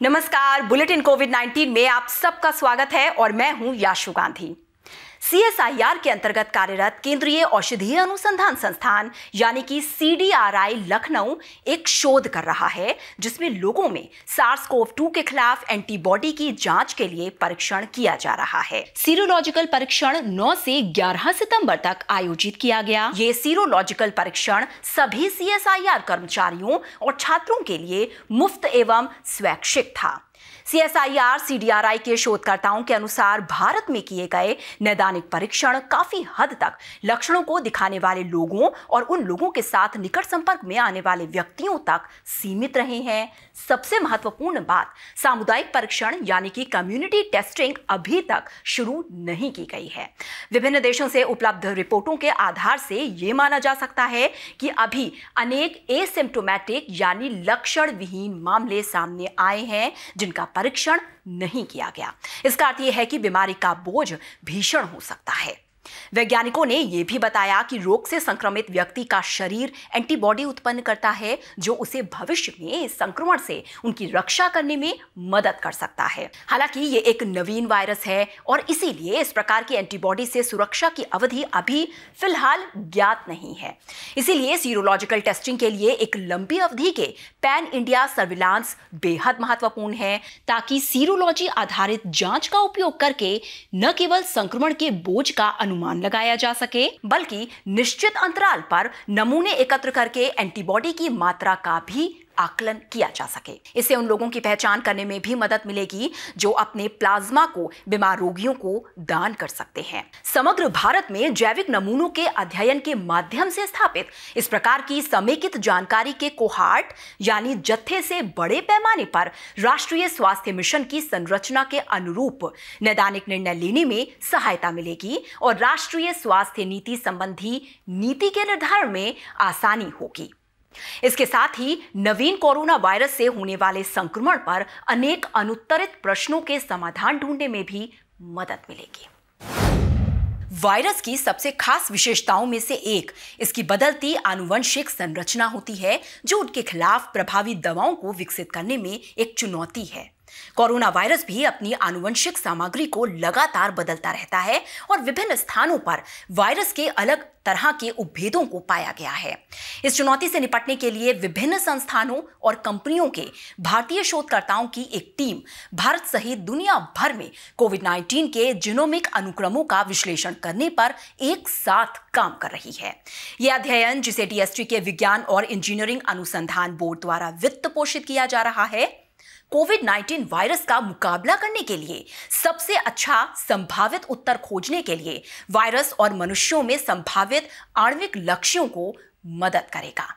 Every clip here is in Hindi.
नमस्कार, बुलेटिन कोविड-19 में आप सबका स्वागत है और मैं हूं याशु गांधी। CSIR के अंतर्गत कार्यरत केंद्रीय औषधीय अनुसंधान संस्थान यानी कि CDRI लखनऊ एक शोध कर रहा है जिसमें लोगों में SARS-CoV-2 के खिलाफ एंटीबॉडी की जांच के लिए परीक्षण किया जा रहा है। सीरोलॉजिकल परीक्षण 9 से 11 सितंबर तक आयोजित किया गया। ये सीरोलॉजिकल परीक्षण सभी CSIR कर्मचारियों और छात्रों के लिए मुफ्त एवं स्वैच्छिक था। CSIR CDRI के शोधकर्ताओं के अनुसार भारत में किए गए नैदानिक परीक्षण काफी हद तक लक्षणों को दिखाने वाले लोगों और उन लोगों के साथ निकट संपर्क में आने वाले व्यक्तियों तक सीमित रहे हैं। सबसे महत्वपूर्ण बात, सामुदायिक परीक्षण यानी कि कम्युनिटी टेस्टिंग अभी तक शुरू नहीं की गई है। विभिन्न देशों से उपलब्ध रिपोर्टों के आधार से ये माना जा सकता है कि अभी अनेक एसिम्प्टोमेटिक यानी लक्षण विहीन मामले सामने आए हैं जिनका परीक्षण नहीं किया गया। इसका अर्थ यह है कि बीमारी का बोझ भीषण हो सकता है। वैज्ञानिकों ने यह भी बताया कि रोग से संक्रमित व्यक्ति का शरीर एंटीबॉडी उत्पन्न करता है जो उसे भविष्य में संक्रमण से उनकी रक्षा करने में मदद कर सकता है। हालांकि ये एक नवीन वायरस है और इसीलिए इस प्रकार की एंटीबॉडी से सुरक्षा की अवधि अभी फिलहाल ज्ञात नहीं है। इसीलिए सीरोलॉजिकल टेस्टिंग के लिए एक लंबी अवधि के पैन इंडिया सर्विलांस बेहद महत्वपूर्ण है ताकि सीरोलॉजी आधारित जांच का उपयोग करके न केवल संक्रमण के बोझ का अनुमान लगाया जा सके बल्कि निश्चित अंतराल पर नमूने एकत्र करके एंटीबॉडी की मात्रा का भी आकलन किया जा सके। इससे उन लोगों की पहचान करने में भी मदद मिलेगी जो अपने प्लाज्मा को बीमार रोगियों को दान कर सकते हैं। समग्र भारत में जैविक नमूनों के अध्ययन के माध्यम से स्थापित इस प्रकार की समेकित जानकारी के कोहार्ट यानी जत्थे से बड़े पैमाने पर राष्ट्रीय स्वास्थ्य मिशन की संरचना के अनुरूप नैदानिक निर्णय लेने में सहायता मिलेगी और राष्ट्रीय स्वास्थ्य नीति संबंधी नीति के निर्धारण में आसानी होगी। इसके साथ ही नवीन कोरोना वायरस से होने वाले संक्रमण पर अनेक अनुत्तरित प्रश्नों के समाधान ढूंढने में भी मदद मिलेगी। वायरस की सबसे खास विशेषताओं में से एक इसकी बदलती आनुवंशिक संरचना होती है जो उनके खिलाफ प्रभावी दवाओं को विकसित करने में एक चुनौती है। कोरोना वायरस भी अपनी आनुवंशिक सामग्री को लगातार बदलता रहता है और विभिन्न स्थानों पर वायरस के अलग तरह के उपभेदों को पाया गया है। इस चुनौती से निपटने के लिए विभिन्न संस्थानों और कंपनियों के भारतीय शोधकर्ताओं की एक टीम भारत सहित दुनिया भर में कोविड-19 के जीनोमिक अनुक्रमों का विश्लेषण करने पर एक साथ काम कर रही है। यह अध्ययन, जिसे DST के विज्ञान और इंजीनियरिंग अनुसंधान बोर्ड द्वारा वित्त पोषित किया जा रहा है, कोविड-19 वायरस का मुकाबला करने के लिए सबसे अच्छा संभावित उत्तर खोजने के लिए वायरस और मनुष्यों में संभावित आणविक लक्ष्यों को मदद करेगा।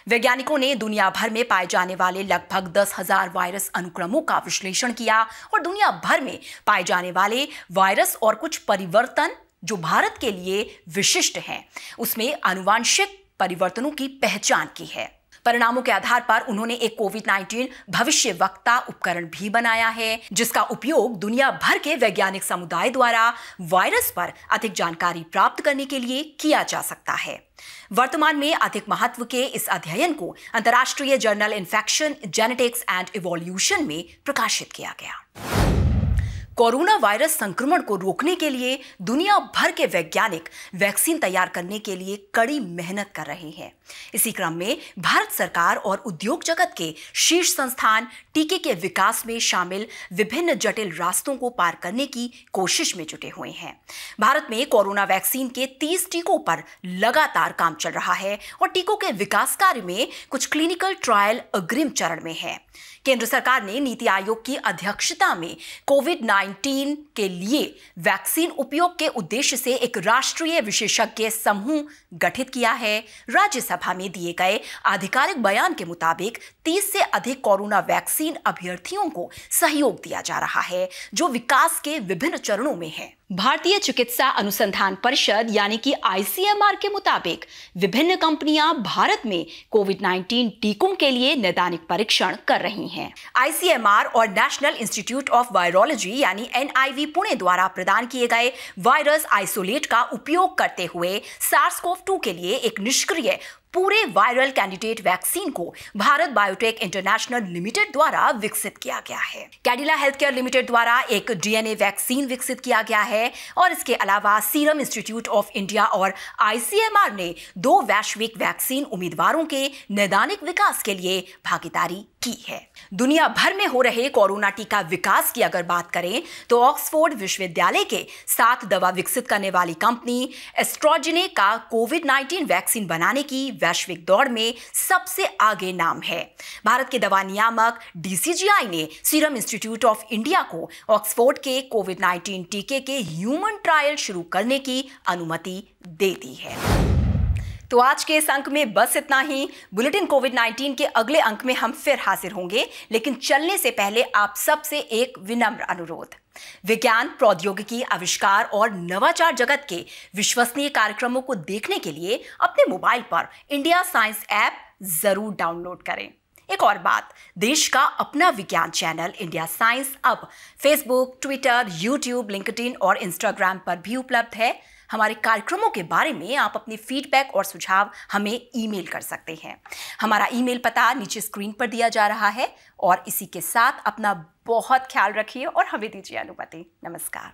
वैज्ञानिकों ने दुनिया भर में पाए जाने वाले लगभग 10,000 वायरस अनुक्रमों का विश्लेषण किया और दुनिया भर में पाए जाने वाले वायरस और कुछ परिवर्तन जो भारत के लिए विशिष्ट हैं, उसमें आनुवांशिक परिवर्तनों की पहचान की है। परिणामों के आधार पर उन्होंने एक कोविड-19 भविष्यवक्ता उपकरण भी बनाया है जिसका उपयोग दुनिया भर के वैज्ञानिक समुदाय द्वारा वायरस पर अधिक जानकारी प्राप्त करने के लिए किया जा सकता है। वर्तमान में अधिक महत्व के इस अध्ययन को अंतर्राष्ट्रीय journal infection genetics and evolution में प्रकाशित किया गया। कोरोना वायरस संक्रमण को रोकने के लिए दुनिया भर के वैज्ञानिक वैक्सीन तैयार करने के लिए कड़ी मेहनत कर रहे हैं। इसी क्रम में भारत सरकार और उद्योग जगत के शीर्ष संस्थान टीके के विकास में शामिल विभिन्न जटिल रास्तों को पार करने की कोशिश में जुटे हुए हैं। भारत में कोरोना वैक्सीन के 30 टीकों पर लगातार काम चल रहा है और टीकों के विकास कार्य में कुछ क्लिनिकल ट्रायल अग्रिम चरण में है। केंद्र सरकार ने नीति आयोग की अध्यक्षता में कोविड-19 के लिए वैक्सीन उपयोग के उद्देश्य से एक राष्ट्रीय विशेषज्ञ समूह गठित किया है। राज्यसभा में दिए गए आधिकारिक बयान के मुताबिक 30 से अधिक कोरोना वैक्सीन अभ्यर्थियों को सहयोग दिया जा रहा है जो विकास के विभिन्न चरणों में है। भारतीय चिकित्सा अनुसंधान परिषद यानी कि ICMR के मुताबिक विभिन्न कंपनियां भारत में कोविड-19 टीकों के लिए नैदानिक परीक्षण कर रही हैं। ICMR और नेशनल इंस्टीट्यूट ऑफ वायरोलॉजी यानी NIV पुणे द्वारा प्रदान किए गए वायरस आइसोलेट का उपयोग करते हुए SARS-CoV-2 के लिए एक निष्क्रिय पूरे वायरल कैंडिडेट वैक्सीन को भारत बायोटेक इंटरनेशनल लिमिटेड द्वारा विकसित किया गया है। कैडिला हेल्थकेयर लिमिटेड द्वारा एक डीएनए वैक्सीन विकसित किया गया है और इसके अलावा सीरम इंस्टीट्यूट ऑफ इंडिया और आईसीएमआर ने 2 वैश्विक वैक्सीन उम्मीदवारों के नैदानिक विकास के लिए भागीदारी की है। दुनिया भर में हो रहे कोरोना टीका विकास की अगर बात करें तो ऑक्सफोर्ड विश्वविद्यालय के साथ दवा विकसित करने वाली कंपनी एस्ट्राजेनेका कोविड-19 वैक्सीन बनाने की वैश्विक दौड़ में सबसे आगे नाम है। भारत के दवा नियामक डीसीजीआई ने सीरम इंस्टीट्यूट ऑफ इंडिया को ऑक्सफोर्ड के कोविड-19 टीके के ह्यूमन ट्रायल शुरू करने की अनुमति दे दी है। तो आज के इस अंक में बस इतना ही। बुलेटिन कोविड-19 के अगले अंक में हम फिर हाजिर होंगे, लेकिन चलने से पहले आप सबसे एक विनम्र अनुरोध। विज्ञान, प्रौद्योगिकी, आविष्कार और नवाचार जगत के विश्वसनीय कार्यक्रमों को देखने के लिए अपने मोबाइल पर इंडिया साइंस ऐप जरूर डाउनलोड करें। एक और बात, देश का अपना विज्ञान चैनल इंडिया साइंस अब फेसबुक, ट्विटर, यूट्यूब, लिंक्डइन और इंस्टाग्राम पर भी उपलब्ध है। हमारे कार्यक्रमों के बारे में आप अपने फीडबैक और सुझाव हमें ईमेल कर सकते हैं। हमारा ईमेल पता नीचे स्क्रीन पर दिया जा रहा है। और इसी के साथ अपना बहुत ख्याल रखिए और हमें दीजिए अनुमति। नमस्कार।